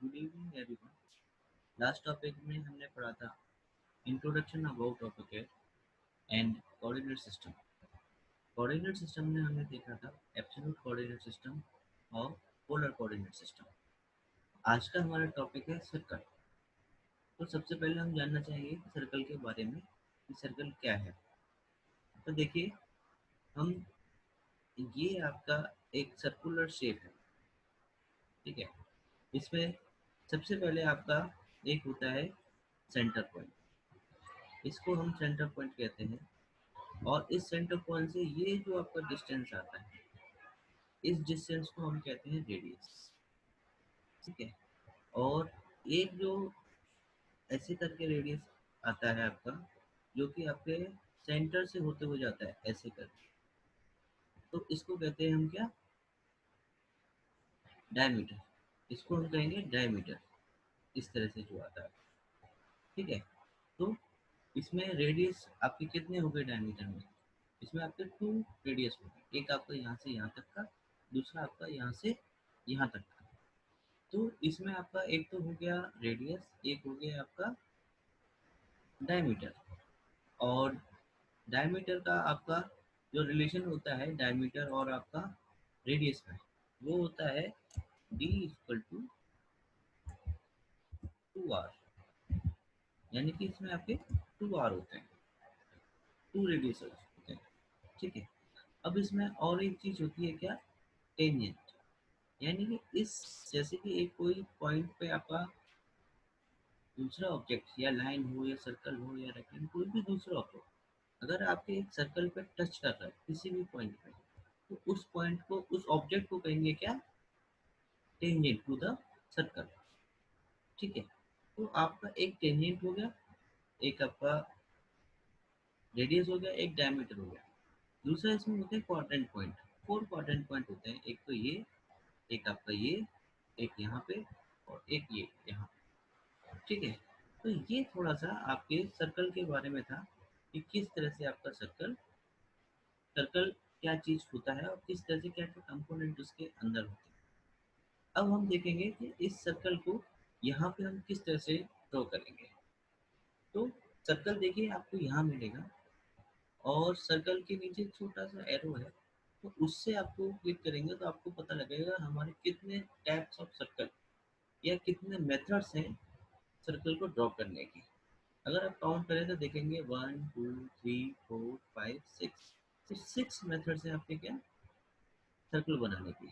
Good evening everyone. Last topic में हमने पढ़ा था introduction about topic and coordinate system. Coordinate system में हमने देखा था एब्सोल्यूट कोऑर्डिनेट सिस्टम और पोलर कोऑर्डिनेट सिस्टम। आज का हमारा टॉपिक है सर्कल। तो सबसे पहले हम जानना चाहेंगे कि सर्कल के बारे में कि सर्कल क्या है। तो देखिए, हम ये आपका एक सर्कुलर शेप है, ठीक है। इसमें सबसे पहले आपका एक होता है सेंटर पॉइंट, इसको हम सेंटर पॉइंट कहते हैं। और इस सेंटर पॉइंट से ये जो आपका डिस्टेंस आता है, इस डिस्टेंस को हम कहते हैं रेडियस, ठीक है। और एक जो ऐसे करके रेडियस आता है आपका, जो कि आपके सेंटर से होते हुए जाता है ऐसे करके, तो इसको कहते हैं हम क्या, डायमीटर। इसको हम कहेंगे डायमीटर, इस तरह से जो आता है, ठीक है। तो इसमें रेडियस आपके कितने हो गए डायमीटर में, इसमें आपके टू रेडियस हो गए, एक आपका यहाँ से यहाँ तक का, दूसरा आपका यहाँ से यहाँ तक का। तो इसमें आपका एक तो हो गया रेडियस, एक हो गया आपका डायमीटर। और डायमीटर का आपका जो रिलेशन होता है डायमीटर और आपका रेडियस में, वो होता है d इक्वल टू 2r। यानी कि इसमें आपके 2r होते हैं, टू रेडियस होते हैं, ठीक है। अब इसमें और एक चीज होती है क्या, टेंजेंट। यानी कि इस, जैसे कि एक कोई पॉइंट पे आपका दूसरा ऑब्जेक्ट या लाइन हो या सर्कल हो या रेक्टेंगल, कोई भी दूसरा ऑब्जेक्ट अगर आपके एक सर्कल पे टच कर रहा है किसी भी पॉइंट पे, तो उस पॉइंट को, उस ऑब्जेक्ट को कहेंगे क्या, टेंजेंट टू द सर्कल, ठीक है। तो आपका एक टेंजेंट हो गया, एक आपका रेडियस हो गया, एक डायमीटर हो गया। दूसरा इसमें होते हैं क्वाड्रेंट पॉइंट। 4 क्वाड्रेंट पॉइंट होते हैं, एक तो ये, एक आपका ये, एक यहाँ पे, और एक ये यहाँ, ठीक है। तो ये थोड़ा सा आपके सर्कल के बारे में था कि किस तरह से आपका सर्कल सर्कल क्या चीज होता है और किस तरह से क्या क्या कंपोनेंट उसके अंदर होते हैं। अब हम देखेंगे कि इस सर्कल को यहाँ पे हम किस तरह से ड्रॉ करेंगे। तो सर्कल देखिए आपको यहाँ मिलेगा, और सर्कल के नीचे छोटा सा एरो है, तो उससे आपको क्लिक करेंगे तो आपको पता लगेगा हमारे कितने टाइप्स ऑफ सर्कल या कितने मेथड्स हैं सर्कल को ड्रॉ करने की। अगर आप काउंट करें तो देखेंगे 1 2 3 4 5 6, तो 6 मेथड्स हैं आपके क्या, सर्कल बनाने के।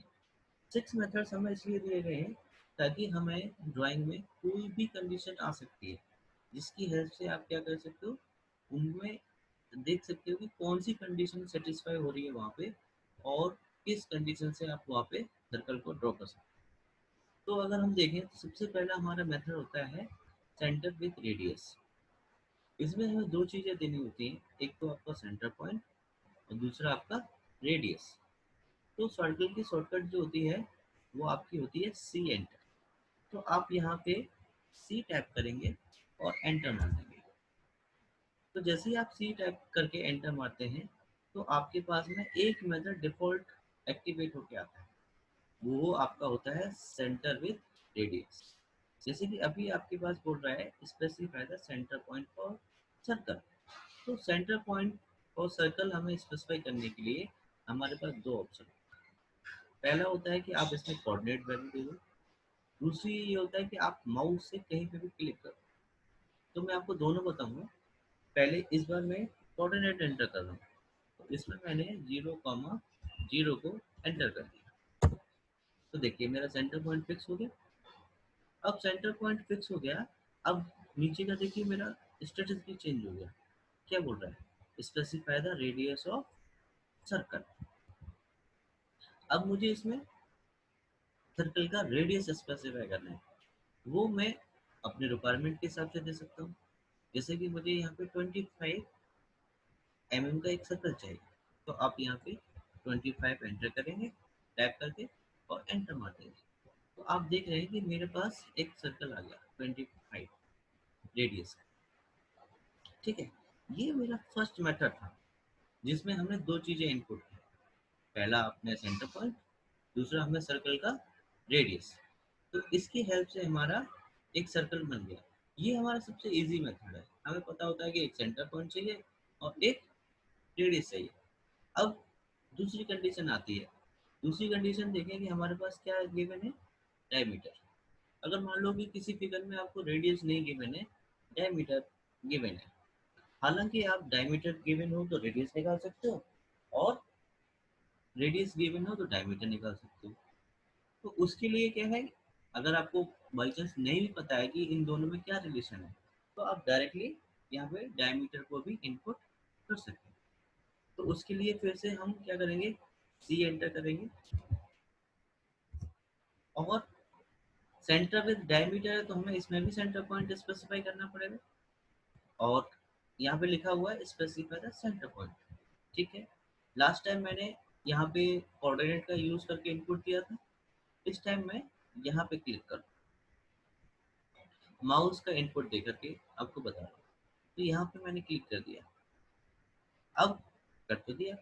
6 मेथड्स हमें इसलिए दिए गए हैं ताकि हमें ड्राइंग में कोई भी कंडीशन आ सकती है, जिसकी हेल्प से आप क्या कर सकते हो, उनमें देख सकते हो कि कौन सी कंडीशन सेटिस्फाई हो रही है वहाँ पे, और किस कंडीशन से आप वहाँ पे सर्कल को ड्रॉ कर सकते हो। तो अगर हम देखें तो सबसे पहला हमारा मेथड होता है सेंटर विथ रेडियस। इसमें हमें दो चीज़ें देनी होती हैं, एक तो आपका सेंटर पॉइंट और दूसरा आपका रेडियस। तो सर्कल की शॉर्टकट जो होती है वो आपकी होती है सी एंटर। तो आप यहाँ पे सी टाइप करेंगे और एंटर मार देंगे। तो जैसे ही आप सी टाइप करके एंटर मारते हैं, तो आपके पास में एक मेथड डिफॉल्ट एक्टिवेट होके आता है, वो आपका होता है सेंटर विथ रेडियस। जैसे कि अभी आपके पास बोल रहा है specify the centre point for circle. तो सेंटर पॉइंट और सर्कल हमें स्पेसिफाई करने के लिए हमारे पास दो ऑप्शन। पहला होता है कि आप इसमें कोऑर्डिनेट वैल्यू दे दो, दूसरी ये होता है कि आप माउस से कहीं पे भी क्लिक करो। तो मैं आपको दोनों बताऊंगा। पहले इस बार मैं कोऑर्डिनेट एंटर कर रहा हूँ, तो इसमें मैंने 0,0 को एंटर कर दिया। तो देखिए मेरा सेंटर पॉइंट फिक्स हो गया। अब सेंटर पॉइंट फिक्स हो गया, अब नीचे का देखिए मेरा स्टेटस भी चेंज हो गया। क्या बोल रहा है, specify the radius of circle. अब मुझे इसमें सर्कल का रेडियस स्पेसिफाई करना है, वो मैं अपने रिक्वायरमेंट के हिसाब से दे सकता हूँ। जैसे कि मुझे यहाँ पे 25 mm का एक सर्कल चाहिए, तो आप यहाँ पे 25 एंटर करेंगे टाइप करके और एंटर मार देंगे। तो आप देख रहे हैं कि मेरे पास एक सर्कल आ गया 25 रेडियस, ठीक है। ये मेरा फर्स्ट मेथड था जिसमें हमने दो चीज़ें इनपुट की। पहला अपने सेंटर पॉइंट, दूसरा हमें सर्कल का रेडियस। तो इसकी हेल्प से हमारा एक सर्कल बन गया। ये हमारा सबसे इजी मेथड है। हमें पता होता है कि एक सेंटर पॉइंट चाहिए और एक रेडियस चाहिए। अब दूसरी कंडीशन आती है। दूसरी कंडीशन देखें कि हमारे पास क्या गिवन है, डायमीटर। अगर मान लो कि किसी फिगर में आपको रेडियस नहीं गिवन है, डायमीटर गिवन है। हालांकि आप डायमीटर गिवन हो तो रेडियस निकाल सकते हो, और रेडियस गिवन हो तो डायमीटर निकाल सकते हो। तो उसके लिए क्या है, अगर आपको बाई चांस नहीं भी पता है कि इन दोनों में क्या रिलेशन है, तो आप डायरेक्टली यहाँ पे डायमीटर को भी इनपुट कर सकते हैं। तो उसके लिए फिर से हम क्या करेंगे, सी एंटर करेंगे, और सेंटर विद डायमीटर है तो हमें इसमें भी सेंटर पॉइंट स्पेसिफाई करना पड़ेगा, और यहाँ पे लिखा हुआ है स्पेसिफाई द सेंटर पॉइंट। ठीक है। लास्ट टाइम मैंने यहाँ पे कोऑर्डिनेट का यूज करके इनपुट दिया था, इस टाइम मैं यहाँ पे क्लिक कर माउस का इनपुट दे करके आपको बता रहा हूँ। तो यहाँ पे मैंने क्लिक कर दिया, अब कर तो दिया।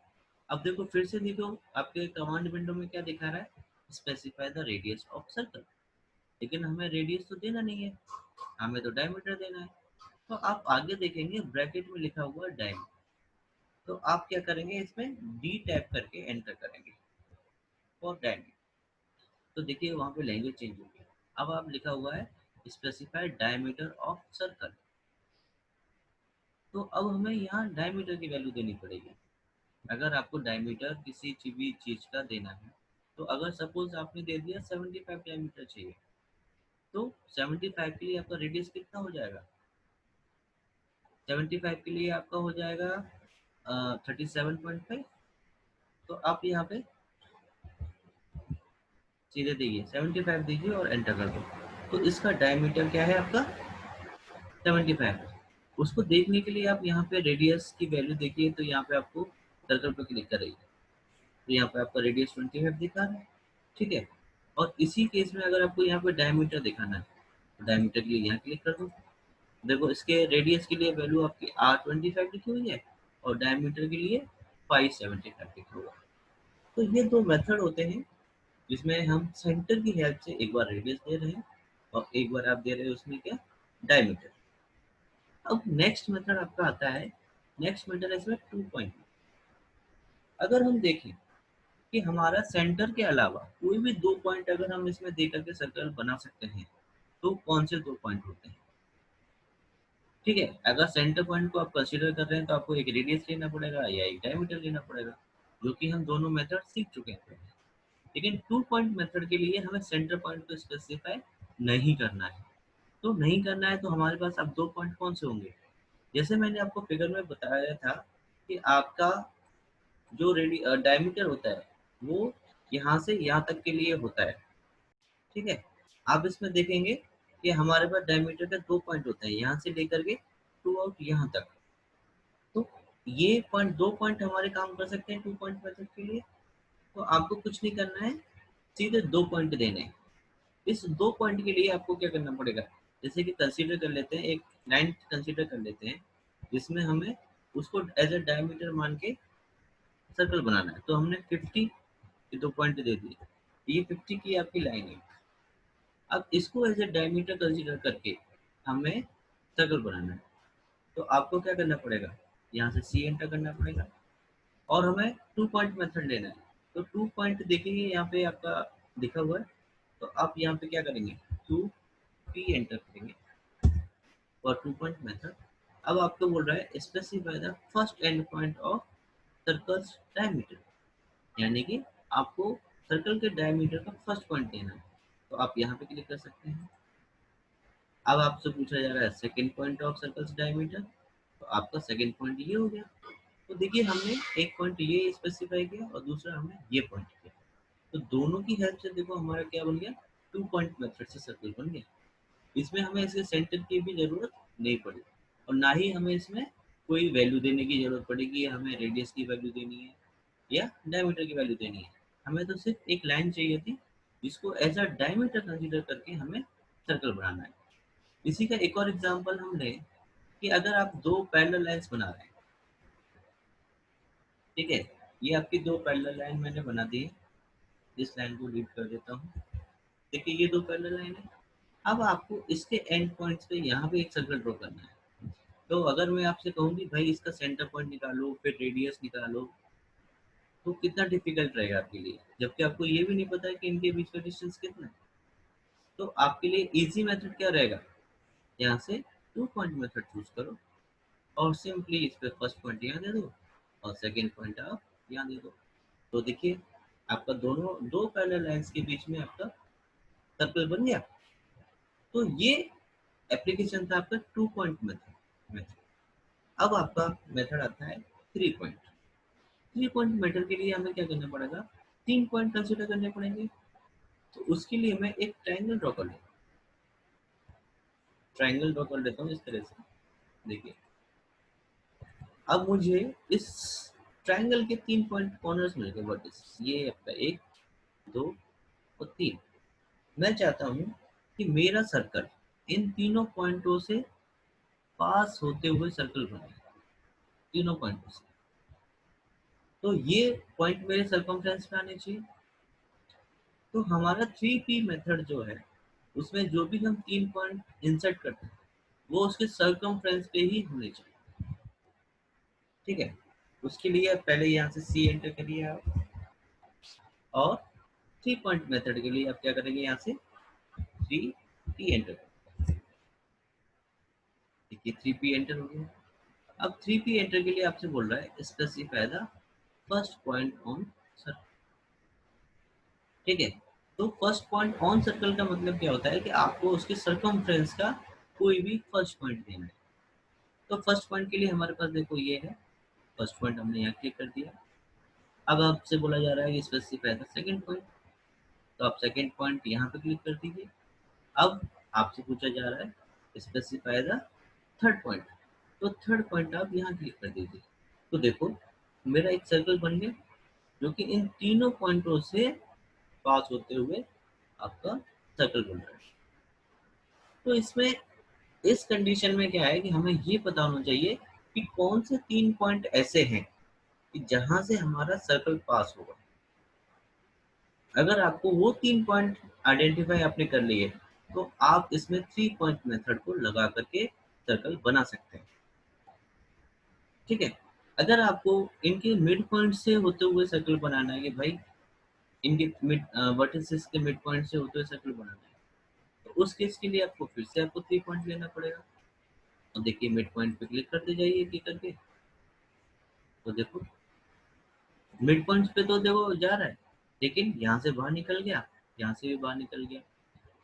अब देखो, फिर से देखो, आपके कमांड विंडो में क्या दिखा रहा है, specify the radius of circle. लेकिन हमें रेडियस तो देना नहीं है, हमें तो डायमीटर देना है। तो आप आगे देखेंगे ब्रैकेट में लिखा हुआ है डायमीटर। तो आप क्या करेंगे, इसमें डी टैप करके एंटर करेंगे फॉर डायमीटर। तो देखिए वहाँ पे लैंग्वेज चेंज हो गई। अब आप लिखा हुआ है स्पेसिफाइड डायमीटर ऑफ सर्कल। तो अब हमें यहाँ डायमीटर की वैल्यू देनी पड़ेगी। अगर आपको डायमीटर किसी भी चीज का देना है, तो अगर सपोज आपने दे दिया 75 डायमीटर चाहिए, तो 75 के लिए आपका रेडियस कितना हो जाएगा, 75 के लिए आपका हो जाएगा 37.5। तो आप यहाँ पे सीधे दीजिए 75 दीजिए और एंटर कर दो। तो इसका डायमीटर क्या है आपका, 75। उसको देखने के लिए आप यहाँ पे रेडियस की वैल्यू देखिए, तो यहाँ पे आपको सर्कल पर क्लिक करेंगे, तो यहाँ पे आपका रेडियस 25 दिखा रहा है। ठीक है। और इसी केस में अगर आपको यहाँ पे डायमीटर दिखाना है, तो डायमीटर के लिए यहाँ क्लिक कर दो। देखो इसके रेडियस के लिए वैल्यू आपकी R25 लिखी हुई है, और डायमीटर के लिए 575 लिखा हुआ है। तो ये दो मेथड होते हैं जिसमें हम सेंटर की हेल्प से एक बार रेडियस दे रहे हैं, और एक बार आप दे रहे हैं उसमें क्या, डायमीटर। अब नेक्स्ट मेथड आपका आता है, नेक्स्ट मेथड है इसमें 2 पॉइंट। अगर हम देखें कि हमारा सेंटर के अलावा कोई भी 2 पॉइंट अगर हम इसमें दे करके सर्कल बना सकते हैं, तो कौन से 2 पॉइंट होते हैं। ठीक है। अगर सेंटर पॉइंट को आप कंसीडर कर रहे हैं, तो आपको एक रेडियस लेना पड़ेगा या एक डायमीटर लेना पड़ेगा, जो कि हम दोनों मेथड सीख चुके हैं। लेकिन 2 पॉइंट मेथड के लिए हमें सेंटर पॉइंट को स्पेसिफाई नहीं करना है। तो नहीं करना है तो हमारे पास अब 2 पॉइंट कौन से होंगे, जैसे मैंने आपको फिगर में बताया था कि आपका जो डायमीटर होता है वो यहाँ से यहाँ तक के लिए होता है। ठीक है। आप इसमें देखेंगे कि हमारे पास डायमीटर के 2 पॉइंट होते हैं, यहाँ से लेकर के टू आउट यहाँ तक। तो ये पॉइंट, 2 पॉइंट हमारे काम कर सकते हैं 2 पॉइंट मेथड के लिए। तो आपको कुछ नहीं करना है, सीधे 2 पॉइंट देने हैं। इस 2 पॉइंट के लिए आपको क्या करना पड़ेगा, जैसे कि कंसीडर कर लेते हैं, एक लाइन कंसीडर कर लेते हैं जिसमें हमें उसको एज ए डायमीटर मान के सर्कल बनाना है। तो हमने 50 के 2 पॉइंट दे दिए, ये 50 की आपकी लाइन है। अब इसको एज ए डायमीटर कंसीडर करके हमें सर्कल बनाना है। तो आपको क्या करना पड़ेगा, यहाँ से सी एंटर करना पड़ेगा, और हमें 2 पॉइंट मेथड लेना है। तो 2 पॉइंट देखेंगे यहाँ पे आपका दिखा हुआ है, तो आप यहाँ पे क्या करेंगे, 2p एंटर करेंगे और 2 पॉइंट मेथड। अब आपको बोल रहा है specify the first end point of circles diameter, यानी कि आपको सर्कल के डायमीटर का फर्स्ट पॉइंट देना है। तो आप यहाँ पे क्लिक कर सकते हैं। अब आपसे पूछा जा रहा है second point of circles diameter, तो आपका सेकंड पॉइंट ये हो गया। तो देखिए हमने एक पॉइंट ये स्पेसिफाई किया और दूसरा हमने ये पॉइंट किया। तो दोनों की हेल्प से देखो हमारा क्या बन गया, 2 पॉइंट मेथड से सर्कल बन गया। इसमें हमें इसके सेंटर की भी जरूरत नहीं पड़ी, और ना ही हमें इसमें कोई वैल्यू देने की जरूरत पड़ेगी, हमें रेडियस की वैल्यू देनी है या डायमीटर की वैल्यू देनी है। हमें तो सिर्फ एक लाइन चाहिए थी जिसको एज अ डायमीटर कंसीडर करके हमें सर्कल बनाना है। इसी का एक और एग्जांपल हम लें कि अगर आप दो पैरेलल लाइंस बना रहे हैं, ठीक है, ये आपकी दो पैरेलल लाइन मैंने बना दी है। इस लाइन को रीड कर देता हूँ। देखिए ये दो पैरेलल लाइन है। अब आपको इसके एंड पॉइंट्स पे यहाँ पे एक सर्कल ड्रॉ करना है। तो अगर मैं आपसे कहूँ कि भाई इसका सेंटर पॉइंट निकालो फिर रेडियस निकालो, तो कितना डिफिकल्ट रहेगा आपके लिए, जबकि आपको ये भी नहीं पता है कि इनके बीच का डिस्टेंस कितना है। तो आपके लिए इजी मेथड क्या रहेगा, यहाँ से 2 पॉइंट मेथड चूज करो और सिंपली इस पे फर्स्ट पॉइंट यहाँ दे दो और सेकेंड पॉइंट आप यहाँ दे दो। तो देखिए आपका दोनों दो पैरेलल लाइंस के बीच में आपका सर्कल बन गया। तो ये एप्लीकेशन था आपका 2 पॉइंट मेथड। अब आपका मेथड आता है 3 पॉइंट। 3 पॉइंट मेथड के लिए हमें क्या करना पड़ेगा, 3 पॉइंट कंसिडर करने पड़ेंगे। तो उसके लिए मैं एक ट्राइंगल ड्रॉ कर लेता हूँ इस तरह से। देखिए अब मुझे इस ट्राइंगल के 3 पॉइंट कॉर्नर्स मिल गए वर्टिस, ये आपका 1, 2 और 3। मैं चाहता हूँ कि मेरा सर्कल इन तीनों पॉइंटों से पास होते हुए सर्कल बने, तीनों पॉइंटों से। तो ये पॉइंट मेरे सर्कमफ्रेंस पे आने चाहिए। तो हमारा 3P मेथड जो है उसमें जो भी हम 3 पॉइंट इंसर्ट करते हैं वो उसके सर्कमफ्रेंस पे ही होने चाहिए। ठीक है, उसके लिए पहले यहाँ से C एंटर करिए आप, और 3 पॉइंट मेथड के लिए आप क्या करेंगे, यहाँ से 3P एंटर। देखिए 3P एंटर हो गया। अब 3P एंटर के लिए आपसे बोल रहा है specify the first point on circle. ठीक है, तो फर्स्ट पॉइंट ऑन सर्कल का मतलब क्या होता है कि आपको उसके सर्कमफ्रेंस का कोई भी फर्स्ट पॉइंट देना है। तो फर्स्ट पॉइंट के लिए हमारे पास देखो ये है, फर्स्ट पॉइंट हमने यहाँ क्लिक कर दिया। अब आपसे बोला जा रहा है कि स्पेसिफाई द सेकंड पॉइंट, तो आप सेकंड पॉइंट यहाँ पे क्लिक कर दीजिए। अब आपसे पूछा जा रहा है स्पेसिफाई द थर्ड पॉइंट, तो थर्ड पॉइंट आप यहाँ क्लिक कर दीजिए। तो देखो मेरा एक सर्कल बन गया जो कि इन तीनों पॉइंटों से पास होते हुए आपका सर्कल बन रहा है। तो इसमें इस कंडीशन में क्या है कि हमें ये पता होना चाहिए कि कौन से 3 पॉइंट ऐसे हैं कि जहां से हमारा सर्कल पास होगा। अगर आपको वो 3 पॉइंट आइडेंटिफाई आपने कर लिए तो आप इसमें 3 पॉइंट मेथड को लगा करके सर्कल बना सकते हैं। ठीक है, अगर आपको इनके मिड पॉइंट से होते हुए सर्कल बनाना है कि भाई इनके मिड वर्टिसेस के मिड पॉइंट से होते हुए सर्कल बनाना है, तो उस केस के लिए आपको फिर से आपको 3 पॉइंट लेना पड़ेगा। तो देखिए मिड पॉइंट पे क्लिक करते जाइए क्लिक करके, तो देखो मिड पॉइंट पे तो देखो जा रहा है, लेकिन यहाँ से बाहर निकल गया, यहाँ से भी बाहर निकल गया।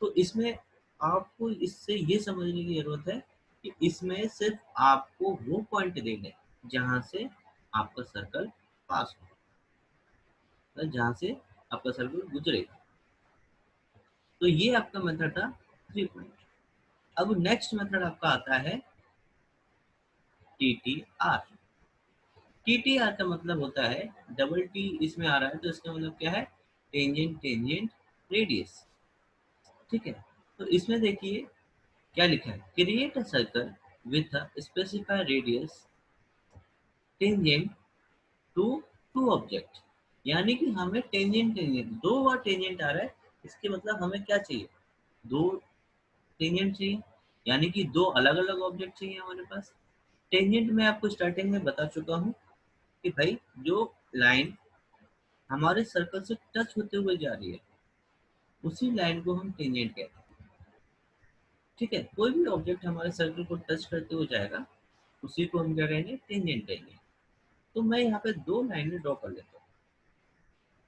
तो इसमें आपको इससे ये समझने की जरूरत है कि इसमें सिर्फ आपको वो पॉइंट देने हैं जहाँ से आपका सर्कल पास हो, मतलब जहाँ से आपका सर्कल गुजरेगा। तो ये आपका मेथड था 3 पॉइंट। अब नेक्स्ट मेथड आपका आता है TTR। TTR का मतलब होता है, डबल टी इसमें आ रहा है तो इसका मतलब क्या है, टेंजेंट टेंजेंट रेडियस। ठीक है, तो इसमें देखिए क्या लिखा है, create a circle with a specified radius tangent to two object. यानी कि हमें टेंजेंट टेंजेंट दो बार टेंजेंट आ रहा है, इसके मतलब हमें क्या चाहिए, दो टेंजेंट चाहिए, यानी कि दो अलग अलग ऑब्जेक्ट चाहिए हमारे पास। टेंजेंट में आपको स्टार्टिंग में बता चुका हूँ कि भाई जो लाइन हमारे सर्कल से टच होते हुए जा रही है उसी लाइन को हम टेंजेंट कहते हैं। ठीक है, कोई भी ऑब्जेक्ट हमारे सर्कल को टच करते हुए जाएगा उसी को हम क्या कहेंगे, टेंजेंट कहेंगे। तो मैं यहाँ पे दो लाइनें ड्रॉ कर लेता हूँ।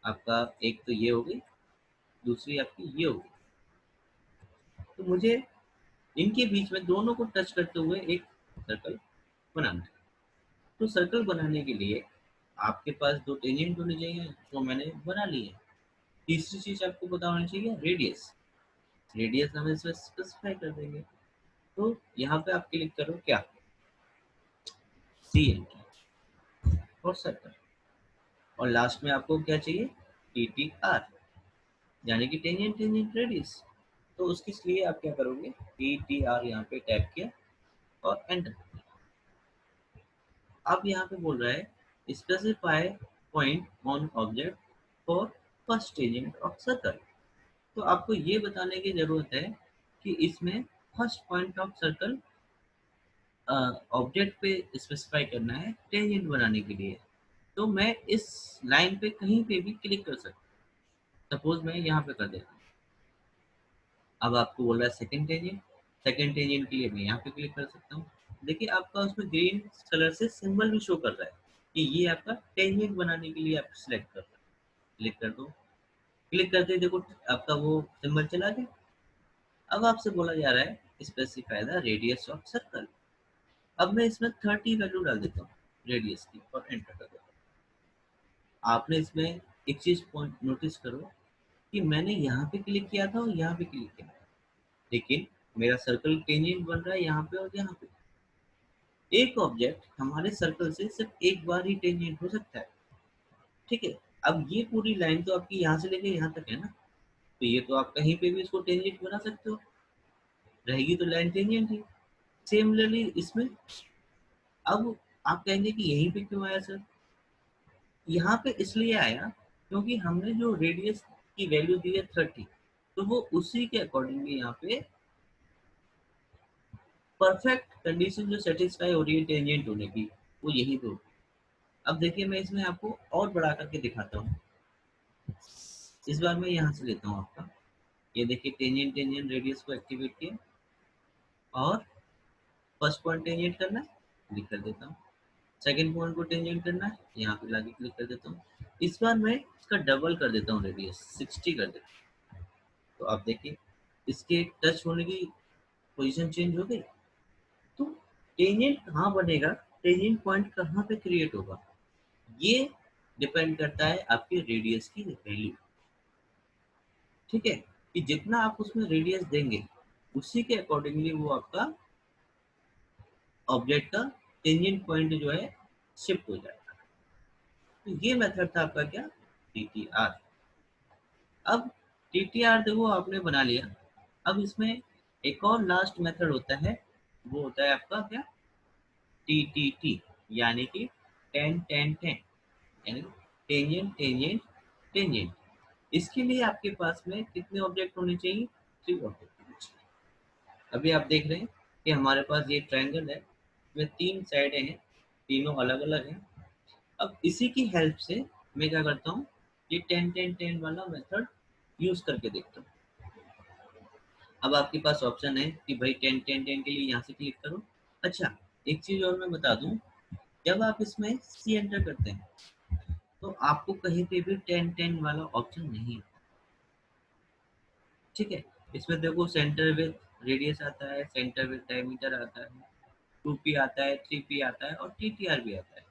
आपका एक तो ये होगी, दूसरी आपकी ये होगी। तो मुझे इनके बीच में दोनों को टच करते हुए एक सर्कल बनाना है। तो सर्कल बनाने के लिए आपके पास दो टेंजेंट होने चाहिए जो मैंने बना लिए। तीसरी चीज आपको पता होनी चाहिए रेडियस। रेडियस हम इसमें स्पेसिफाई कर देंगे। तो यहाँ पे आप क्लिक करो क्या, सी एंटर और सर्कल, और लास्ट में आपको क्या चाहिए, TTR, यानी कि टेंजेंट टेंजेंट रेडियस। तो उसके लिए आप क्या करोगे, TTR यहाँ पे टैप किया और एंटर। अब यहाँ पे बोल रहा है specify point on object for first tangent of circle. तो आपको ये बताने की ज़रूरत है कि इसमें first point of circle object पे स्पेसिफाई करना है टेंजेंट बनाने के लिए। तो मैं इस लाइन पे कहीं पे भी क्लिक कर सकता हूँ। सपोज मैं यहाँ पे कर देता हूँ। अब आपको बोल रहा है सेकंड टेंजेंट के लिए मैं यहाँ पे क्लिक कर सकता हूँ। देखिए आपका उसमें ग्रीन कलर से सिंबल भी शो कर रहा है कि ये आपका टेंजेंट बनाने के लिए आप सिलेक्ट कर रहे हैं। क्लिक कर दो। क्लिक करते ही देखो आपका वो सिंबल चला गया। अब आपसे बोला जा रहा है specify the radius of circle. अब मैं इसमें 30 वैल्यू डाल देता हूँ रेडियस की और एंटर कर देता हूँ। आपने इसमें एक चीज पॉइंट नोटिस करो कि मैंने यहाँ पे क्लिक किया था और यहाँ पे क्लिक किया था, लेकिन मेरा सर्कल टेंजेंट बन रहा है यहाँ पे और यहाँ पे। एक ऑब्जेक्ट हमारे सर्कल से सिर्फ एक बार ही टेंजेंट हो सकता है। ठीक है। अब ये पूरी लाइन तो आपकी यहाँ से लेके यहाँ तक है ना, तो ये तो आप कहीं पे भी इसको टेंजेंट बना सकते हो, रहेगी तो लाइन टेंजेंट ही। सिमिलरली इसमें अब आप कहेंगे कि यहीं पे क्यों आया सर? यहाँ पे इसलिए आया क्योंकि हमने जो रेडियस की वैल्यू दी है 30, तो वो उसी के अकॉर्डिंगली यहाँ पे परफेक्ट कंडीशन जो सेटिस्फाई हो रही है टेंजेंट होने की, वो यही पे होती है। अब देखिए मैं इसमें आपको और बढ़ा करके दिखाता हूँ। इस बार मैं यहाँ से लेता हूँ आपका, ये देखिए टेंजेंट टेंजेंट रेडियस को एक्टिवेट किया और फर्स्ट पॉइंट टेंजेंट करना है, क्लिक कर देता हूँ। सेकंड पॉइंट को टेंजेंट करना है, यहाँ पे लाके क्लिक कर देता हूँ। इस बार मैं इसका डबल कर देता हूँ, रेडियस 60 कर देता हूँ। तो आप देखिए इसके टच होने की पोजीशन चेंज हो गई। तो टेंजेंट कहाँ बनेगा, टेंजेंट पॉइंट कहाँ पे क्रिएट होगा, ये डिपेंड करता है आपके रेडियस की वैल्यू। ठीक है, कि जितना आप उसमें रेडियस देंगे उसी के अकॉर्डिंगली वो आपका ऑब्जेक्ट का टेंजेंट पॉइंट जो है शिफ्ट हो जाएगा। तो ये मेथड था आपका क्या, टीटीआर। अब टीटीआर देखो आपने बना लिया। अब इसमें एक और लास्ट मेथड होता है, वो होता है आपका क्या, टीटीटी, यानी कि 10 10 10, यानी टेंजेंट टेंजेंट टेंजेंट। इसके लिए आपके पास में कितने ऑब्जेक्ट होने चाहिए, 3 ऑब्जेक्ट होने चाहिए। अभी आप देख रहे हैं कि हमारे पास ये ट्रायंगल है, इसमें 3 साइडें हैं, तीनों अलग अलग हैं। अब इसी की हेल्प से मैं क्या करता हूँ, ये 10 10 10 वाला मेथड यूज करके देखता हूँ। अब आपके पास ऑप्शन है कि भाई 10 10 10 के लिए यहाँ से क्लिक करो। अच्छा, एक चीज और मैं बता दूं, जब आप इसमें सी एंटर करते हैं तो आपको कहीं पे भी 10 10 वाला ऑप्शन नहीं है। ठीक है, इसमें देखो सेंटर विद रेडियस आता है, सेंटर विद डायमीटर आता है, 2p आता है, 3p आता है और टीटीआर भी आता है,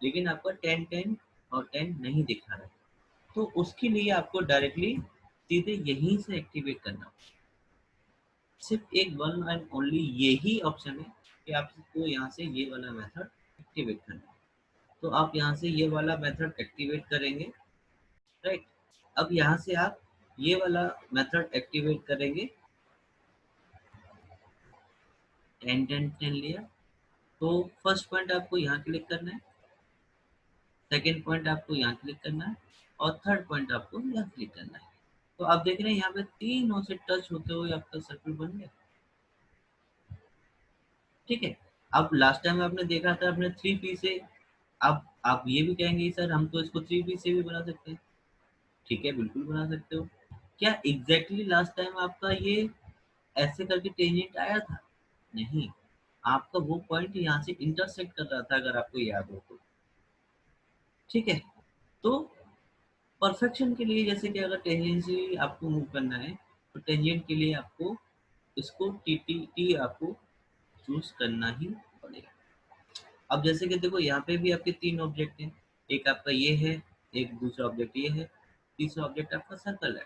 लेकिन आपका 10 10 और 10 नहीं दिखा रहा है। तो उसके लिए आपको डायरेक्टली सीधे यहीं से एक्टिवेट करना, सिर्फ एक वन एंड ओनली यही ऑप्शन है कि आपको यहाँ से ये वाला मेथड एक्टिवेट करना है। तो आप यहाँ से ये वाला मेथड एक्टिवेट करेंगे, राइट। अब यहाँ से आप ये वाला मेथड एक्टिवेट करेंगे, 10 10 10 लिया, तो फर्स्ट पॉइंट आपको यहाँ क्लिक करना है, सेकेंड पॉइंट आपको यहाँ क्लिक करना है और थर्ड पॉइंट आपको यहाँ क्लिक करना है। तो आप देख रहे हैं यहाँ पे तीनों से टच होते हुए आपका सर्कल बन गया। ठीक है। अब लास्ट टाइम आपने देखा था आपने 3p से, अब आप ये भी कहेंगे सर हम तो इसको 3p से भी बना सकते हैं। ठीक है, बिल्कुल बना सकते हो। क्या एग्जैक्टली लास्ट टाइम आपका ये ऐसे करके टेंजेंट आया था? नहीं, आपका वो पॉइंट यहाँ से इंटरसेक्ट कर रहा था, अगर आपको याद हो तो। ठीक है, तो परफेक्शन के लिए जैसे कि अगर टेंजेंसी आपको मूव करना है तो टेंजेंट के लिए आपको इसको टी टी टी आपको चूज करना ही पड़ेगा। अब जैसे कि देखो यहाँ पे भी आपके 3 ऑब्जेक्ट हैं, एक आपका ये है, एक दूसरा ऑब्जेक्ट ये है, तीसरा ऑब्जेक्ट आपका सर्कल है।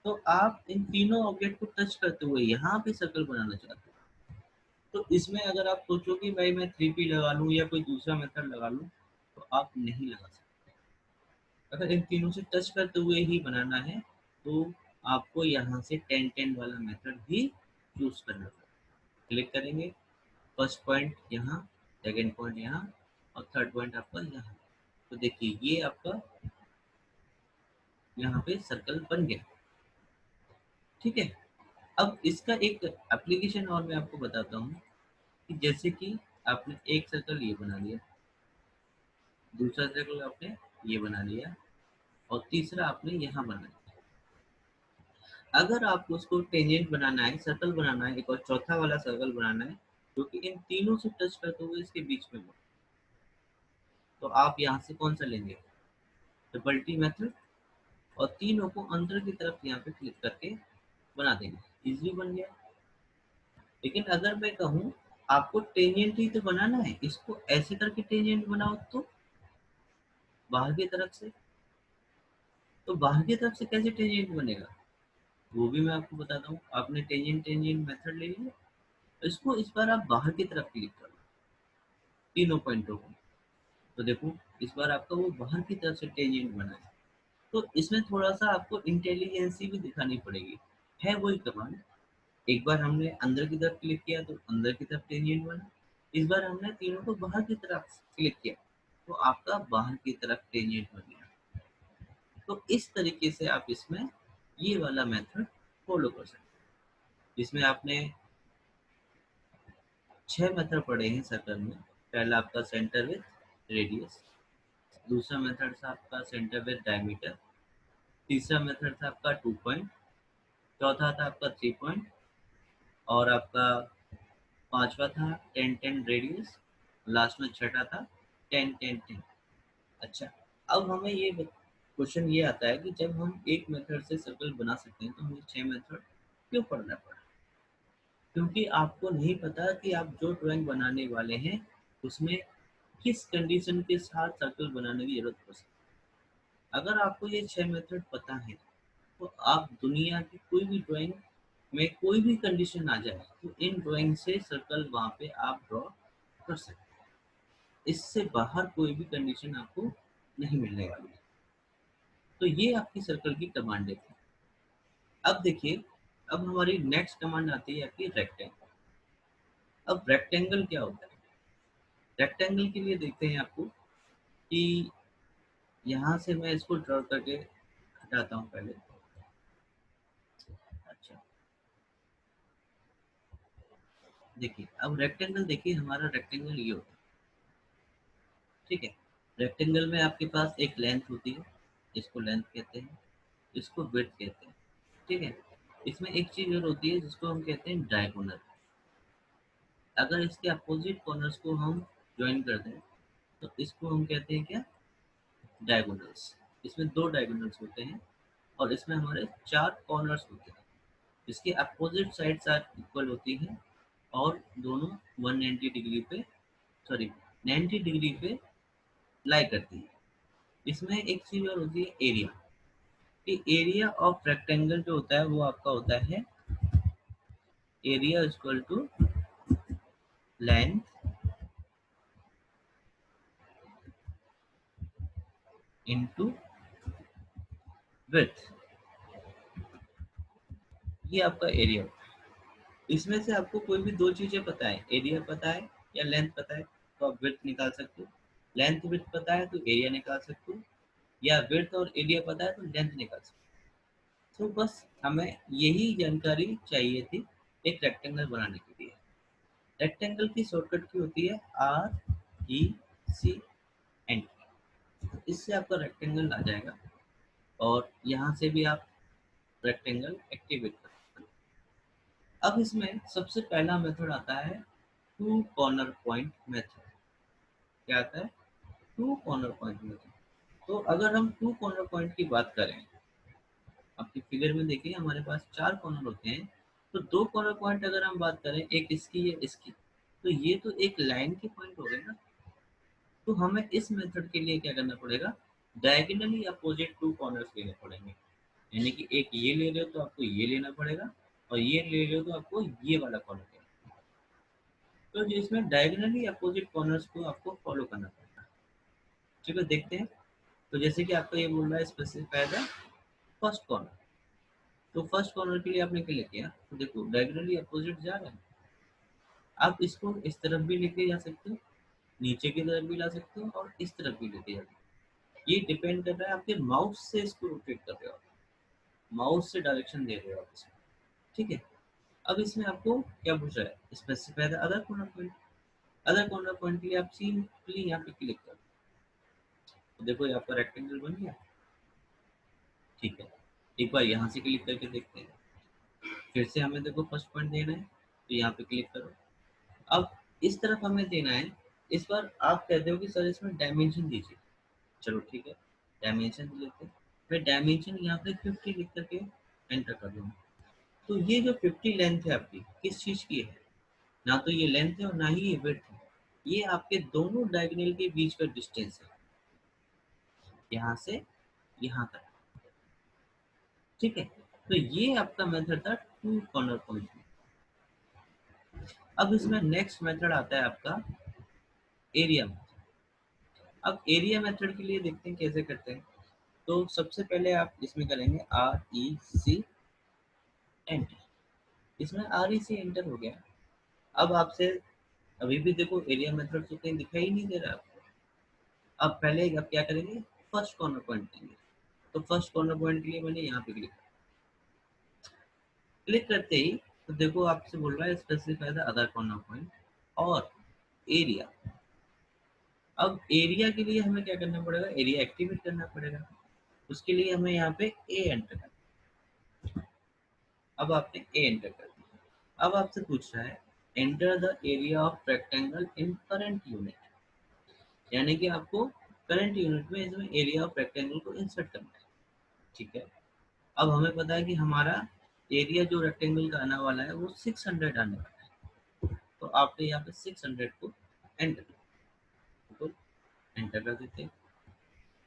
तो आप इन तीनों ऑब्जेक्ट को टच करते हुए यहाँ पे सर्कल बनाना चाहते हो, तो इसमें अगर आप सोचो कि भाई मैं 3p लगा लूँ या कोई दूसरा मेथड लगा लूँ, तो आप नहीं लगा सकते। अगर इन तीनों से टच करते हुए ही बनाना है तो आपको यहाँ से 10 10 वाला मेथड ही चूज करना पड़ेगा। क्लिक करेंगे, फर्स्ट पॉइंट यहाँ, सेकेंड पॉइंट यहाँ और थर्ड पॉइंट आपका यहाँ। तो देखिए ये आपका यहाँ पे सर्कल बन गया। ठीक है। अब इसका एक एप्लीकेशन और मैं आपको बताता हूँ कि जैसे कि आपने एक सर्कल ये बना लिया, दूसरा सर्कल आपने ये बना लिया और तीसरा आपने यहाँ बना लिया। अगर आपको उसको टेंजेंट बनाना है, सर्कल बनाना है, एक और चौथा वाला सर्कल बनाना है जो कि इन तीनों से टच करते हुए इसके बीच में हो, तो आप यहाँ से कौन सा लेंगे? ट्रिपल टी मेथड, और तीनों को अंदर की तरफ यहाँ पे क्लिक करके बना देंगे, इजीली बन गया। लेकिन अगर मैं कहूँ आपको टेंजेंट ही तो बनाना है, इसको ऐसे करके टेंजेंट बनाओ, तो बाहर की तरफ से, तो बाहर की तरफ से कैसे टेंजेंट बनेगा वो भी मैं आपको बताता हूँ। आपने टेंजेंट टेंजेंट मेथड ले लिया, इसको इस बार आप बाहर की तरफ क्लिक करो तीनों पॉइंटों को, तो देखो इस बार आपका वो बाहर की तरफ से टेंजेंट बना है। तो इसमें थोड़ा सा आपको इंटेलिजेंसी भी दिखानी पड़ेगी, है वही कमांड। एक बार हमने अंदर की तरफ क्लिक किया तो अंदर की तरफ टेंजेंट बना, इस बार हमने तीनों को बाहर की तरफ क्लिक किया तो आपका बाहर की तरफ टेंजेंट बन गया। तो इस तरीके से आप इसमें ये वाला मेथड फॉलो कर सकते हैं, जिसमें आपने 6 मेथड पढ़े हैं सर्कल में। पहला आपका सेंटर विद रेडियस, दूसरा मेथड था आपका सेंटर विद डायमीटर, तीसरा मेथड था आपका 2 पॉइंट, चौथा था आपका 3 पॉइंट, और आपका पांचवा था 10-10 रेडियस, लास्ट में छठा था 10-10-10। अच्छा, अब हमें ये क्वेश्चन ये आता है कि जब हम एक मेथड से सर्कल बना सकते हैं तो हमें 6 मेथड क्यों पढ़ना पड़ा? क्योंकि आपको नहीं पता कि आप जो ड्राइंग बनाने वाले हैं उसमें किस कंडीशन के साथ सर्कल बनाने की जरूरत पड़ सकती है। अगर आपको ये 6 मेथड पता है तो आप दुनिया की कोई भी ड्राइंग में कोई भी कंडीशन आ जाए तो इन ड्राइंग से सर्कल वहाँ पे आप ड्रॉ कर सकते हैं। इससे बाहर कोई भी कंडीशन आपको नहीं मिलने वाली है। तो ये आपकी सर्कल की कमांड थी। अब देखिए, अब हमारी नेक्स्ट कमांड आती है आपकी रेक्टेंगल। अब रेक्टेंगल क्या होता है? रेक्टेंगल के लिए देखते हैं आपको कि यहाँ से मैं इसको ड्रॉ करके हटाता हूँ पहले। अच्छा, देखिए अब रेक्टेंगल, देखिए हमारा रेक्टेंगल ये होता है, ठीक है। रेक्टेंगल में आपके पास एक लेंथ होती है, इसको लेंथ कहते हैं, इसको विड्थ कहते हैं, ठीक है। इसमें एक चीज और होती है जिसको हम कहते हैं डायगोनल। अगर इसके अपोजिट कॉर्नर्स को हम ज्वाइन कर दें तो इसको हम कहते हैं क्या? डायगोनल्स। इसमें दो डायगोनल्स होते हैं और इसमें हमारे चार कॉर्नर्स होते हैं, इसके अपोजिट साइड्स आर इक्वल होती हैं और दोनों 190 डिग्री पे, सॉरी 90 डिग्री पे लाई करती है। इसमें एक चीज और होती है एरिया, कि एरिया ऑफ रेक्टेंगल जो होता है वो आपका होता है area equal to length into width. ये आपका एरिया होता है। इसमें से आपको कोई भी दो चीजें पता है, एरिया पता है या लेंथ पता है, तो आप विड्थ निकाल सकते हो। लेंथ विड्थ पता है तो एरिया निकाल सकते हो, या विड्थ और एरिया पता है तो लेंथ निकाल सकते हो। तो बस हमें यही जानकारी चाहिए थी एक रेक्टेंगल बनाने के लिए। रेक्टेंगल की शॉर्टकट की होती है RECT, इससे आपका रेक्टेंगल आ जाएगा और यहाँ से भी आप रेक्टेंगल एक्टिवेट कर सकते हो। अब इसमें सबसे पहला मेथड आता है टू कॉर्नर पॉइंट मेथड। क्या आता है? Two corner point method. तो अगर हम टू कॉर्नर पॉइंट की बात करें, आपकी फिगर में देखिए हमारे पास चार कॉर्नर होते हैं, तो दो कॉर्नर पॉइंट अगर हम बात करें, एक इसकी या इसकी, तो ये तो एक लाइन के पॉइंट हो गए ना। तो हमें इस मेथड के लिए क्या करना पड़ेगा? डायगोनली अपोजिट टू कॉर्नर्स लेने पड़ेंगे। यानी कि एक ये ले रहे हो तो आपको ये लेना पड़ेगा, और ये ले रहे हो तो आपको ये वाला कॉर्नर लेना पड़ेगा। तो जो इसमें डायगोनली अपोजिट कॉर्नर्स को आपको फॉलो करना पड़ेगा। चलो देखते हैं। तो जैसे कि आपको ये बोल रहा है स्पेसिफाई द फर्स्ट कॉर्नर, तो फर्स्ट कॉर्नर के लिए आपने क्या किया? तो देखो डायगोनली अपोजिट जा रहा है, आप इसको इस तरफ भी लेके जा सकते हो, नीचे की तरफ भी ला सकते हो और इस तरफ भी लेके जा सकते हो। ये डिपेंड कर रहा है आपके माउस से इसको रोटेट कर रहे हो, माउस से डायरेक्शन दे रहे हो आप इसमें। ठीक है। अब इसमें आपको क्या पूछ रहा है, specify the other corner point. Other corner point के लिए आप सिंपली यहाँ पे क्लिक करो, तो देखो यहाँ पर रेक्टेंगल बन गया। ठीक है, एक बार यहाँ से क्लिक करके देखते हैं। फिर से हमें देखो फर्स्ट पॉइंट देना है, तो यहाँ पे क्लिक करो। अब इस तरफ हमें देना है। इस बार आप कहते हो कि सर इसमें डायमेंशन दीजिए। चलो ठीक है, डायमेंशन दे लेते हैं। मैं डायमेंशन यहाँ पे 50 लिख करके एंटर कर दूँगा। तो ये जो 50 लेंथ है आपकी, किस चीज़ की है? ना तो ये लेंथ है और ना ही ये विड्थ है। ये आपके दोनों डायगोनल के बीच का डिस्टेंस है, यहाँ से यहाँ तक। ठीक है, तो ये आपका मेथड था टू कॉर्नर पॉइंट। अब इसमें नेक्स्ट मेथड आता है आपका एरिया मेथड। अब एरिया मेथड के लिए देखते हैं कैसे करते हैं। तो सबसे पहले आप इसमें करेंगे REC एंटर। इसमें REC एंटर हो गया। अब आपसे अभी भी देखो एरिया मेथड तो कहीं दिखाई ही नहीं दे रहा आपको। अब पहले आप क्या करेंगे, फर्स्ट कॉर्नर पॉइंट लेंगे। तो फर्स्ट कॉर्नर पॉइंट के लिए मैंने यहाँ पे क्लिक करते ही तो देखो आपसे बोल रहा है specify the other corner point और एरिया। अब एरिया के लिए हमें क्या करना पड़ेगा, एरिया एक्टिवेट करना पड़ेगा। उसके लिए हमें यहाँ पे ए एंटर करना। अब आपने ए एंटर कर दिया। अब आपसे पूछ रहा है enter the area of rectangle in current unit, यानी कि आपको करंट यूनिट में इसमें एरिया ऑफ रेक्टेंगल को इंसर्ट करना है। ठीक है, अब हमें पता है कि हमारा एरिया जो रेक्टेंगल का आने वाला है वो 600 आने वाला है। तो आपने यहाँ पे 600 को एंटर तो एंटर कर देते हैं।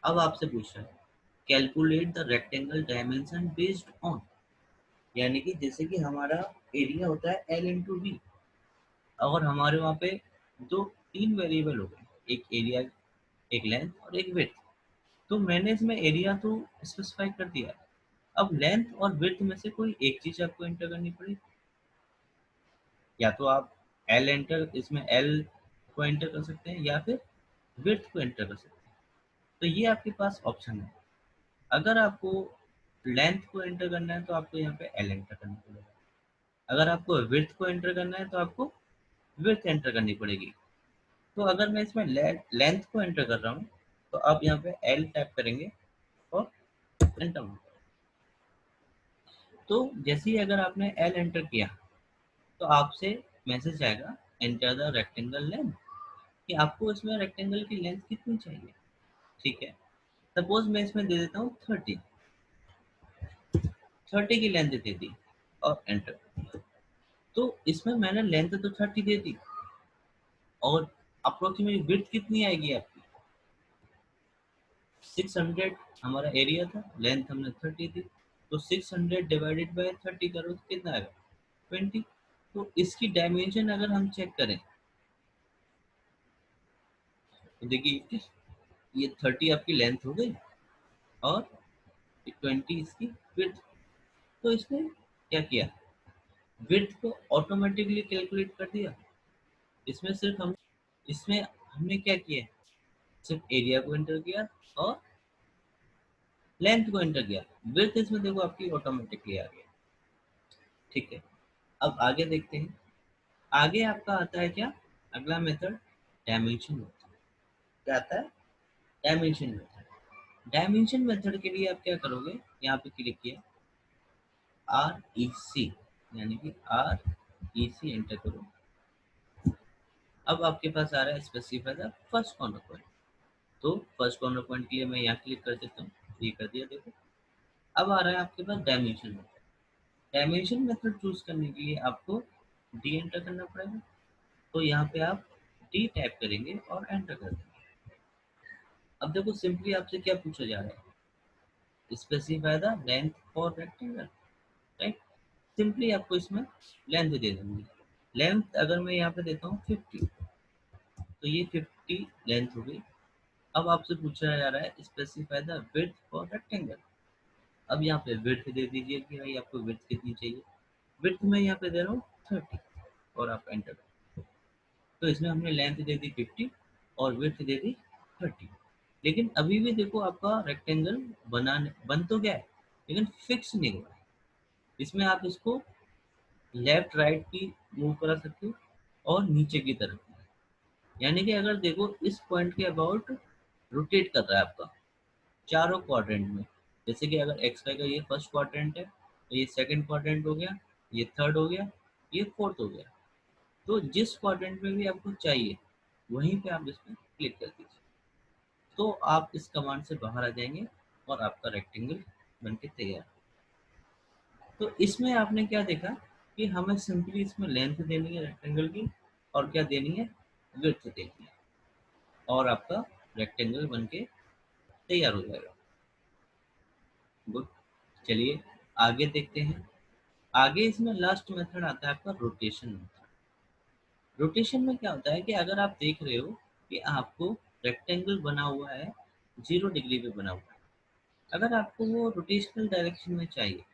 अब आपसे पूछ रहा है calculate the rectangle dimension based on, यानी कि जैसे कि हमारा एरिया होता है एल इंटू बी, और हमारे वहाँ पे दो तीन वेरिएबल हो गए, एक एरिया, एक लेंथ और एक विड्थ। तो मैंने इसमें एरिया तो स्पेसिफाई कर दिया। अब लेंथ और विड्थ में से कोई एक चीज आपको एंटर करनी पड़ेगी। या तो आप एल एंटर, इसमें एल को एंटर कर सकते हैं या फिर विड्थ को एंटर कर सकते हैं। तो ये आपके पास ऑप्शन है। अगर आपको लेंथ को एंटर करना है तो आपको यहाँ पे एल एंटर करना पड़ेगा। अगर आपको विड्थ को एंटर करना है तो आपको विड्थ एंटर करनी पड़ेगी। तो अगर मैं इसमें लेंथ को एंटर कर रहा हूँ तो आप यहाँ पे एल टाइप करेंगे और एंटर। तो जैसे ही अगर आपने एल एंटर किया तो आपसे मैसेज आएगा एंटर द रेक्टेंगल लेंथ, कि आपको इसमें रेक्टेंगल की लेंथ कितनी चाहिए। ठीक है, सपोज मैं इसमें दे देता हूँ 30, 30 की लेंथ दे दी और एंटर। तो इसमें मैंने लेंथ तो 30 दे दी और अप्रोक्सीमेट विड्थ कितनी आएगी आपकी, 600 हमारा एरिया था, लेंथ हमने 30 दी। तो 600 डिवाइडेड बाय 30 करो तो कितना आएगा, 20। तो इसकी डायमेंशन अगर हम चेक करें तो देखिए ये 30 आपकी लेंथ हो गई और 20 इसकी विड्थ। तो इसने क्या किया, विड्थ को ऑटोमेटिकली कैलकुलेट कर दिया। इसमें सिर्फ हम इसमें हमने क्या किया, सिर्फ एरिया को एंटर किया और लेंथ को एंटर किया। विड्थ इसमें देखो आपकी ऑटोमेटिकली आ गया। ठीक है, अब आगे देखते हैं। आगे आपका आता है क्या, अगला मेथड डायमेंशन मेथड। क्या आता है, डायमेंशन मेथड। डायमेंशन मेथड के लिए आप क्या करोगे, यहाँ पे क्लिक किया REC, यानी कि REC एंटर करो। अब आपके पास आ रहा है specify the first corner point. तो फर्स्ट कॉर्नर पॉइंट के लिए मैं यहाँ क्लिक कर देता हूँ, ये कर दिया। देखो अब आ रहा है आपके पास dimension method. Dimension method choose करने के लिए आपको डी एंटर करना पड़ेगा। तो यहाँ पे आप डी टाइप करेंगे और एंटर कर देंगे। अब देखो सिंपली आपसे क्या पूछा जा रहा है, specify the length for rectangle, right. Simply आपको इसमें लेंथ दे देंगे। लेंथ अगर मैं यहाँ पे देता हूँ 50, तो ये 50 लेंथ हो गई। अब आपसे पूछा जा रहा है specify the width for rectangle. अब यहाँ पे विड्थ दे दीजिए कि भाई आपको विड्थ कितनी चाहिए। विड्थ में यहाँ पे दे रहा हूँ 30 और आप एंटर। तो इसमें हमने लेंथ दे दी 50 और विड्थ दे दी 30। लेकिन अभी भी देखो आपका रेक्टेंगल बन तो गया है लेकिन फिक्स नहीं हुआ है। इसमें आप इसको लेफ्ट राइट की मूव करा सकते हो और नीचे की तरफ। यानी कि अगर देखो इस पॉइंट के अबाउट रोटेट कर रहा है आपका चारों क्वाड्रेंट में। जैसे कि अगर एक्स वाई का ये फर्स्ट क्वाड्रेंट है, तो ये सेकंड क्वाड्रेंट हो गया, ये थर्ड हो गया, ये फोर्थ हो गया। तो जिस क्वाड्रेंट में भी आपको चाहिए वहीं पे आप इसमें क्लिक कर दीजिए, तो आप इस कमांड से बाहर आ जाएंगे और आपका रेक्टेंगल बनके तैयार। तो इसमें आपने क्या देखा कि हमें सिंपली इसमें लेंथ देनी है रेक्टेंगल की, और क्या देनी है, विड्थ देनी है, और आपका रेक्टेंगल बनके तैयार हो जाएगा। गुड। चलिए आगे देखते हैं। आगे इसमें लास्ट मेथड आता है आपका रोटेशन मेथड। रोटेशन में क्या होता है कि अगर आप देख रहे हो कि आपको रेक्टेंगल बना हुआ है 0 डिग्री पे बना हुआ है, अगर आपको वो रोटेशनल डायरेक्शन में चाहिए,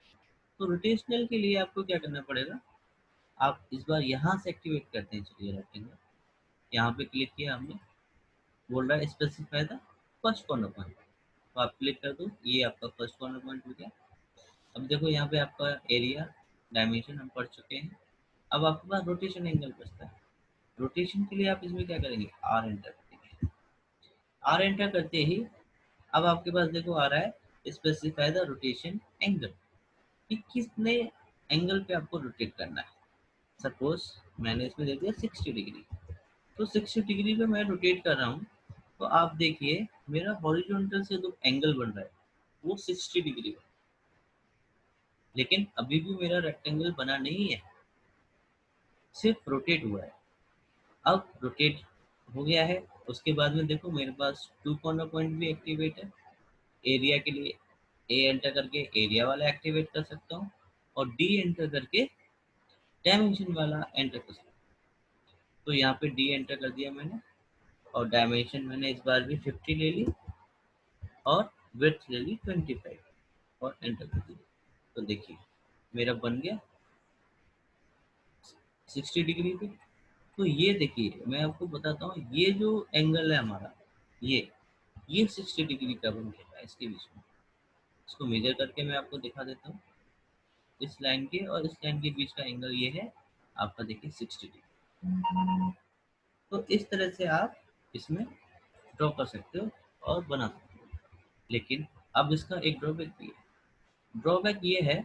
तो रोटेशनल के लिए आपको क्या करना पड़ेगा, आप इस बार यहाँ से एक्टिवेट करते हैं। चलिए रेक्टेंगल यहाँ पे क्लिक किया हमने, बोल रहा है specify the first corner point, तो आप क्लिक कर दो, ये आपका फर्स्ट कॉर्नर पॉइंट हो गया। अब देखो यहाँ पे आपका एरिया डायमेंशन हम पढ़ चुके हैं। अब आपके पास रोटेशन एंगल बचता है। रोटेशन के लिए आप इसमें क्या करेंगे, आर एंटर करेंगे। आर एंटर करते ही अब आपके पास देखो आ रहा है स्पेसिफाई द रोटेशन एंगल, कि कितने एंगल पे आपको रोटेट करना है। सपोज मैंने इसमें दे दिया 60 डिग्री, तो 60 डिग्री पे मैं रोटेट कर रहा हूँ। तो आप देखिए मेरा हॉरिजॉन्टल से जो एंगल बन रहा है वो 60 डिग्री है, लेकिन अभी भी मेरा रेक्टेंगल बना नहीं है, सिर्फ रोटेट हुआ है। अब रोटेट हो गया है, उसके बाद में देखो मेरे पास 2 कॉर्नर पॉइंट भी एक्टिवेट है। एरिया के लिए ए एंटर करके एरिया वाला एक्टिवेट कर सकता हूँ, और डी एंटर करके डायमेंशन वाला एंटर कर सकता हूँ। तो यहाँ पे डी एंटर कर दिया मैंने, और डायमेंशन मैंने इस बार भी 50 ले ली, और विड्थ ले ली 25, और एंटर कर दिया। तो देखिए मेरा बन गया 60 डिग्री पे। तो ये देखिए मैं आपको बताता हूँ, ये जो एंगल है हमारा, ये 60 डिग्री का बन गया है इसके बीच में। इसको मेजर करके मैं आपको दिखा देता हूँ। इस लाइन के और इस लाइन के बीच का एंगल ये है आपका, देखिए 60 डिग्री। तो इस तरह से आप इसमें ड्रॉ कर सकते हो और बना सकते हो। लेकिन अब इसका एक ड्रॉबैक भी है। ड्रॉबैक ये है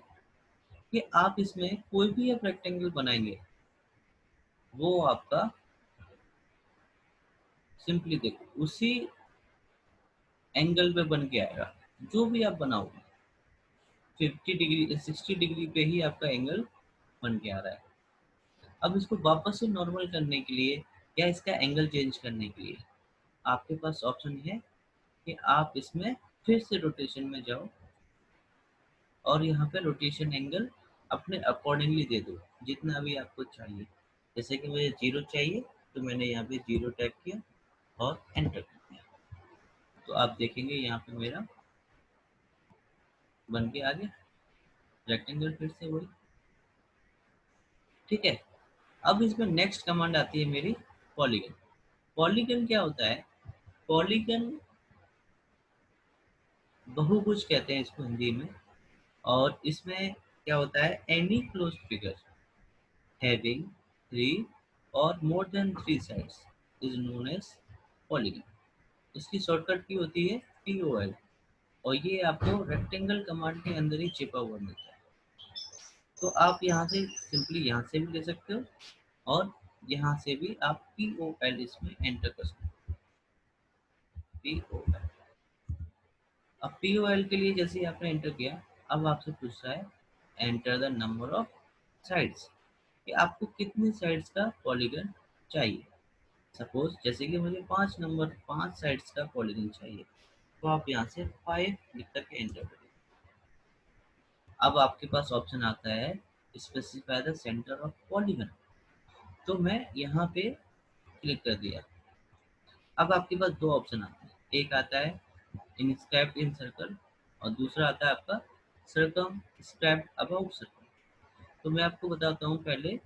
कि आप इसमें कोई भी आप रेक्टेंगल बनाएंगे, वो आपका सिंपली देखो उसी एंगल पे बन के आएगा। जो भी आप बनाओगे 50 डिग्री 60 डिग्री पे ही आपका एंगल बन के आ रहा है। अब इसको वापस से नॉर्मल करने के लिए या इसका एंगल चेंज करने के लिए आपके पास ऑप्शन है कि आप इसमें फिर से रोटेशन में जाओ, और यहाँ पे रोटेशन एंगल अपने अकॉर्डिंगली दे दो जितना भी आपको चाहिए। जैसे कि मुझे 0 चाहिए, तो मैंने यहाँ पे 0 टाइप किया और एंटर कर दिया। तो आप देखेंगे यहाँ पे मेरा बन के आ गया रेक्टेंगल, फिर से वही। ठीक है। अब इसमें नेक्स्ट कमांड आती है मेरी पॉलीगन। पॉलीगन क्या होता है, पॉलीगन बहुभुज कहते हैं इसको हिंदी में। और इसमें क्या होता है, एनी क्लोज्ड फिगर हैविंग 3 और more than 3 sides is known as polygon. इसकी शॉर्टकट की होती है POL, और ये आपको रेक्टेंगल कमांड के अंदर ही छिपा हुआ मिलता है। तो आप यहाँ से सिंपली यहाँ से भी ले सकते हो, और यहाँ से भी आप POL इसमें एंटर कर सकते हो। POL, अब POL के लिए जैसे ही आपने एंटर किया, अब आपसे पूछ रहा है enter the number of sides, कि आपको कितने साइड्स का पॉलीगन चाहिए। सपोज जैसे कि मुझे 5 साइड्स का पॉलीगन चाहिए, तो आप यहाँ से 5 लिख करके एंटर करें। अब आपके पास ऑप्शन आता है specify the centre of polygon, तो मैं यहाँ पे क्लिक कर दिया। अब आपके पास दो ऑप्शन आते हैं, एक आता है इंस्क्राइब्ड इन सर्कल, और दूसरा आता है आपका सर्कम स्क्राइब्ड अबाउट सर्कल। तो मैं आपको बताता हूँ पहले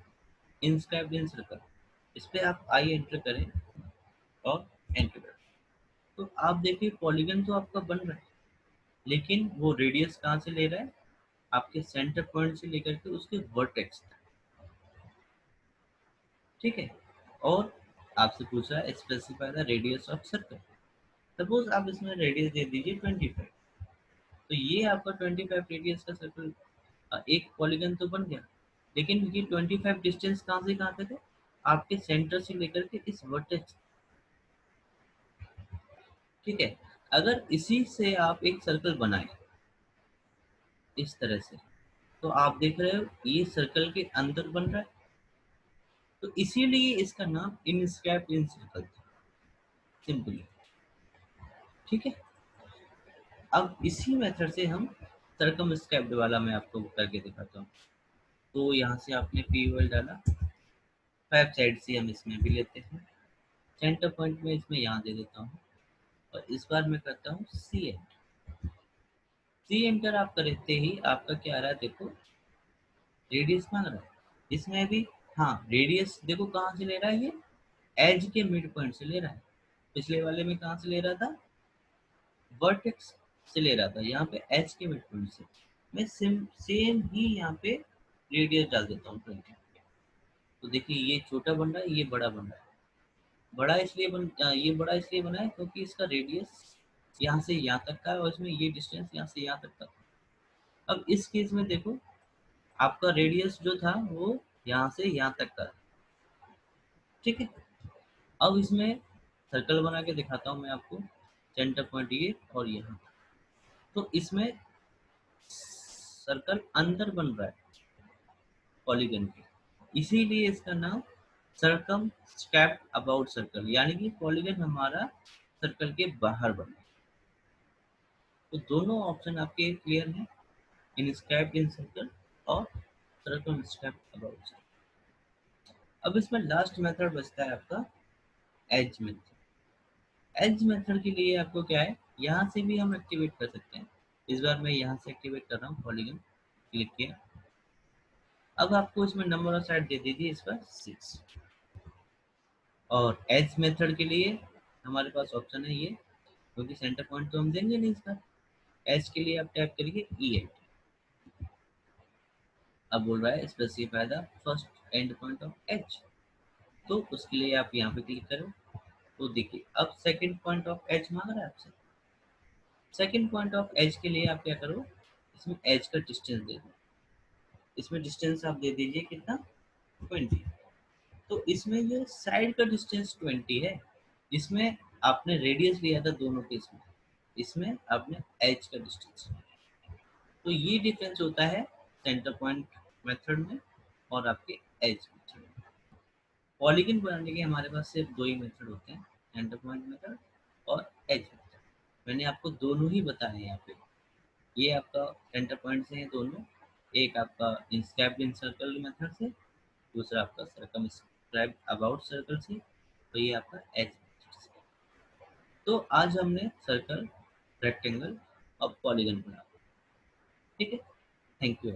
इंस्क्राइब्ड इन सर्कल। इस पे आप आई एंटर करें और एंटर करें, तो आप देखिए पॉलीगन तो आपका बन रहा है, लेकिन वो रेडियस कहाँ से ले रहा है, आपके सेंटर पॉइंट से लेकर के उसके वर्टेक्स तक। ठीक है। और आपसे पूछ रहा है specify the radius of circle. Suppose आप इसमें रेडियस दे दीजिए 25, तो ये आपका 25 रेडियस का सर्कल एक पॉलीगन तो बन गया। लेकिन ये 25 डिस्टेंस कहाँ से कहाँ तक है? आपके सेंटर से लेकर के इस वर्टेक्स, ठीक है। अगर इसी से आप एक सर्कल बनाए इस तरह से, तो आप देख रहे हो ये सर्कल के अंदर बन रहा है, तो इसीलिए इसका नाम इनस्क्राइब्ड इन सर्कल था, सिंपली। ठीक है। अब इसी मेथड से हम सर्कमस्क्राइब्ड वाला मैं आपको करके दिखाता हूँ। तो यहाँ से आपने पी वेल डाला, 5 साइड से हम इसमें भी लेते हैं, सेंटर पॉइंट में इसमें यहाँ दे देता हूँ, और इस बार मैं करता हूँ सी एंटर। सी एंटर आप करते ही आपका क्या आ रहा है, देखो रेडियस मांग रहा है इसमें भी। हाँ, रेडियस देखो कहाँ से ले रहा है, ये एज के मिड पॉइंट से ले रहा है। पिछले वाले में कहाँ से ले रहा था, वर्टेक्स से ले रहा था, यहाँ पे एच के मिड पॉइंट से। मैं सेम ही यहाँ पे रेडियस डाल देता हूँ 20। तो देखिए ये छोटा बन रहा है, ये बड़ा बन रहा है। ये बड़ा इसलिए बना है क्योंकि इसका रेडियस यहाँ से यहाँ तक का है, और इसमें ये डिस्टेंस यहाँ से यहाँ तक का। अब इस केस में देखो, आपका रेडियस जो था वो यहाँ से यहाँ तक का है, ठीक है। अब इसमें सर्कल बना के दिखाता हूँ मैं आपको, सेंटर पॉइंट ये और यहाँ। तो इसमें सर्कल अंदर बन रहा है पॉलीगन के, इसीलिए इसका नाम सर्कम स्कैप्ड अबाउट सर्कल, यानी कि पॉलीगन हमारा सर्कल के बाहर बना। तो दोनों ऑप्शन आपके क्लियर हैं, इनस्क्राइब्ड इन सर्कल और सर्कम स्कैप्ड अबाउट सर्कल। अब इसमें लास्ट मेथड बचता है आपका एज मेथड। एज मेथड के लिए आपको क्या है, यहाँ से भी हम एक्टिवेट कर सकते हैं। इस बार मैं यहाँ से एक्टिवेट कर रहा हूँ, पॉलीगन क्लिक किया। अब आपको इसमें नंबर ऑफ साइड दे दीजिए इस पर 6। और एज मेथड के लिए हमारे पास ऑप्शन है ये, क्योंकि सेंटर पॉइंट तो हम देंगे नहीं इसका। एज के लिए आप टाइप करिए E8। अब बोल रहा है specify the first end point of edge, तो उसके लिए आप यहाँ पे क्लिक करो। तो देखिए अब सेकंड पॉइंट ऑफ एज मांग रहा है आपसे। सेकंड पॉइंट ऑफ एज के लिए आप क्या करो, इसमें एज का डिस्टेंस दे दो। इसमें डिस्टेंस आप दे दीजिए कितना, 20। तो इसमें ये साइड का डिस्टेंस 20 है, जिसमें आपने रेडियस लिया था दोनों केस में, इसमें आपने एज का डिस्टेंस। तो ये डिफरेंस होता है सेंटर पॉइंट मेथड में और आपके एज मेथड में। पॉलीगन बनाने के हमारे पास सिर्फ दो ही मेथड होते हैं, सेंटर पॉइंट मेथड और एज मेथड। मैंने आपको दोनों ही बताए यहाँ पे। ये आपका सेंटर पॉइंट से है दोनों, एक आपका इंस्क्राइब्ड इन सर्कल मेथड से, दूसरा आपका सर्कमस्क्राइब अबाउट सर्कल से, तो ये आपका एज मेथड से। तो आज हमने सर्कल, रेक्टेंगल और पॉलीगन बनाया। ठीक है, थैंक यू।